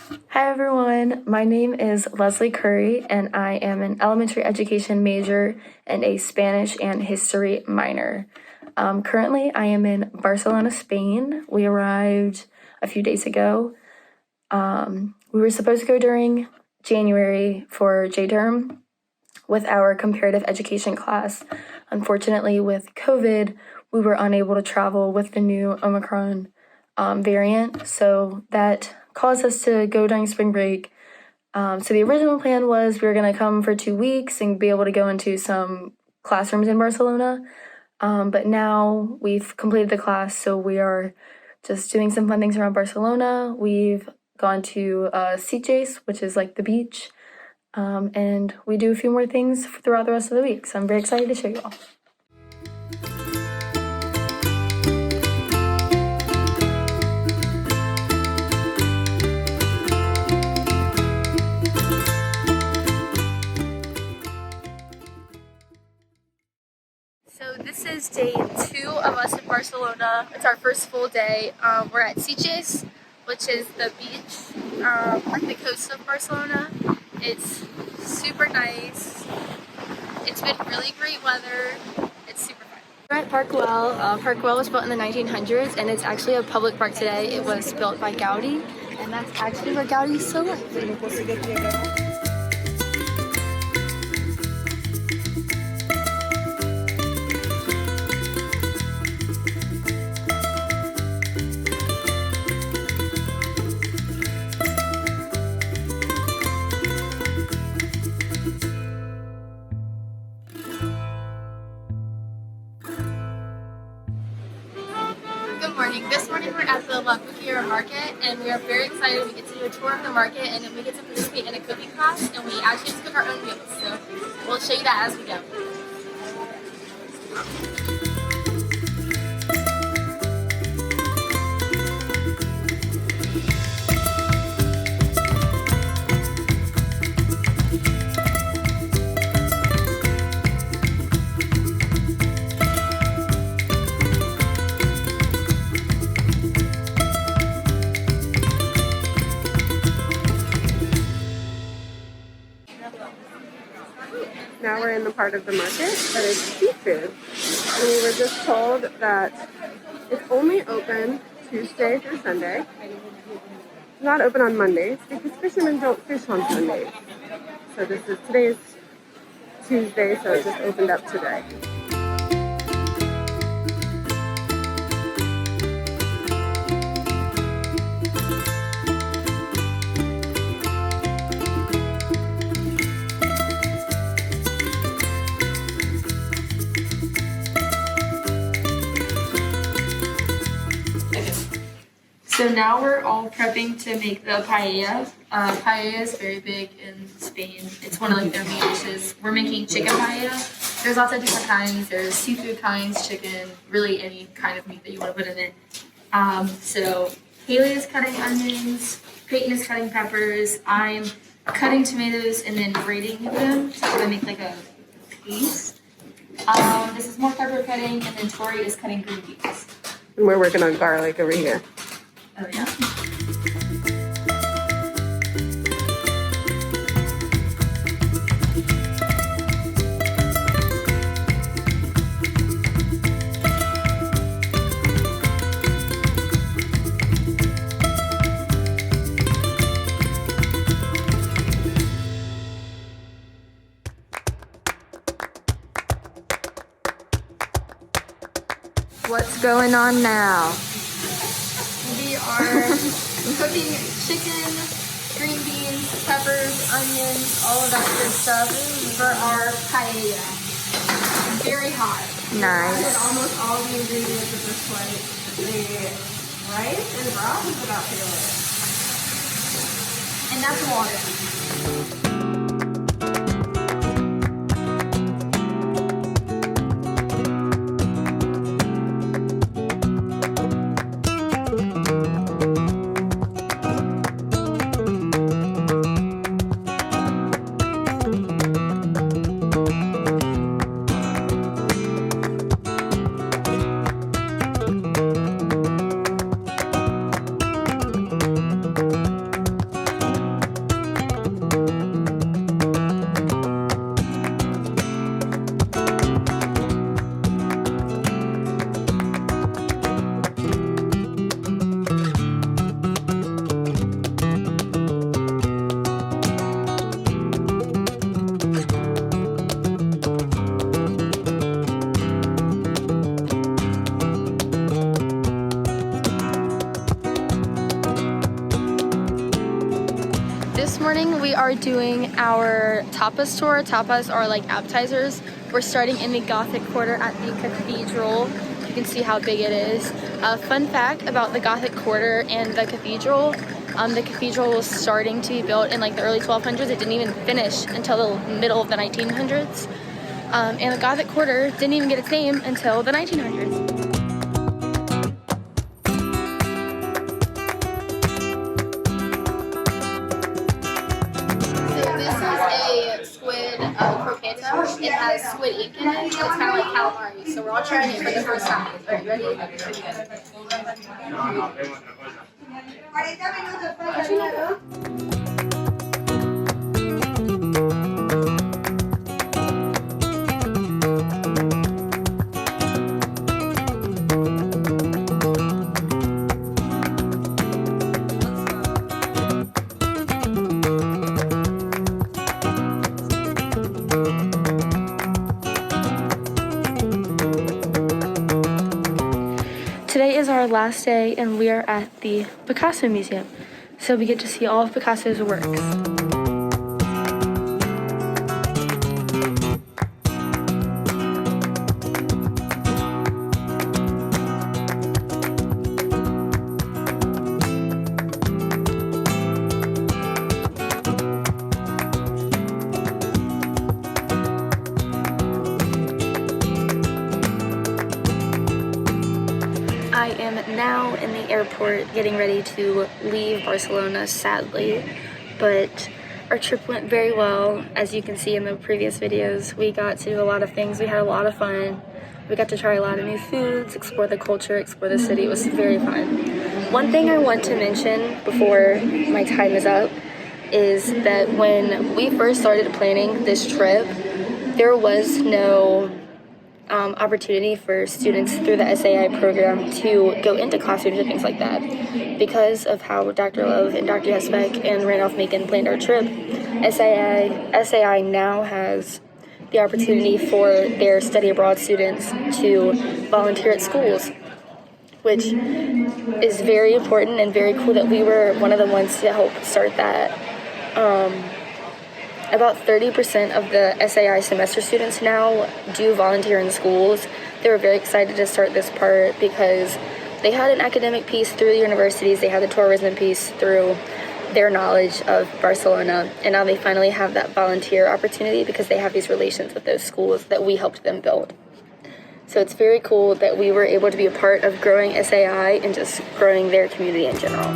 Hi everyone, my name is Leslie Currie and I am an elementary education major and a Spanish and history minor. Currently I am in Barcelona, Spain. We arrived a few days ago. We were supposed to go during January for J-term with our comparative education class. Unfortunately, with COVID, we were unable to travel with the new Omicron variant, so that caused us to go during spring break. So the original plan was we were going to come for 2 weeks and be able to go into some classrooms in Barcelona. But now we've completed the class, so we are just doing some fun things around Barcelona. We've gone to Sitges, which is like the beach, and we do a few more things throughout the rest of the week. So I'm very excited to show you all. So this is day 2 of us in Barcelona. It's our first full day. We're at Sitges, which is the beach on the coast of Barcelona. It's super nice. It's been really great weather. It's super fun. We're at Park Güell. Park Güell was built in the 1900s and it's actually a public park today. It was built by Gaudi, and that's actually where Gaudi still lives. Good morning. This morning we're at the La Puquiera market and we are very excited. We get to do a tour of the market and then we get to participate in a cooking class, and we actually just cook our own meals. So we'll show you that as we go. Now we're in the part of the market that is seafood. And we were just told that it's only open Tuesday through Sunday. It's not open on Mondays because fishermen don't fish on Sundays. So today's Tuesday, so it just opened up today. So now we're all prepping to make the paella. Paella is very big in Spain. It's one of like their main dishes. We're making chicken paella. There's lots of different kinds. There's seafood kinds, chicken, really any kind of meat that you want to put in it. So Haley is cutting onions, Peyton is cutting peppers, I'm cutting tomatoes and then grating them to sort of make like a paste. This is more pepper cutting, and then Tori is cutting green beans. And we're working on garlic over here. Oh yeah? What's going on now? We are cooking chicken, green beans, peppers, onions, all of that good stuff for our paella. Very hot. Nice. Added almost all the ingredients at this point. The rice and broth is about to go in. And that's water. This morning we are doing our tapas tour. Tapas are like appetizers. We're starting in the Gothic Quarter at the Cathedral. You can see how big it is. Fun fact about the Gothic Quarter and the cathedral was starting to be built in like the early 1200s. It didn't even finish until the middle of the 1900s. And the Gothic Quarter didn't even get its name until the 1900s. Croqueta. It has squid ink in it. It's kind of like calamari. So we're all trying it for the first time. All right, ready? Today is our last day and we are at the Picasso Museum, so we get to see all of Picasso's works. I am now in the airport getting ready to leave Barcelona, sadly, but our trip went very well. As you can see in the previous videos, we got to do a lot of things. We had a lot of fun. We got to try a lot of new foods, explore the culture, explore the city. It was very fun. One thing I want to mention before my time is up is that when we first started planning this trip, there was no opportunity for students through the SAI program to go into classrooms and things like that. Because of how Dr. Love and Dr. Hesbeck and Randolph-Macon planned our trip, SAI now has the opportunity for their study abroad students to volunteer at schools, which is very important and very cool that we were one of the ones to help start that. About 30% of the SAI semester students now do volunteer in schools. They were very excited to start this part because they had an academic piece through the universities, they had the tourism piece through their knowledge of Barcelona, and now they finally have that volunteer opportunity because they have these relations with those schools that we helped them build. So it's very cool that we were able to be a part of growing SAI and just growing their community in general.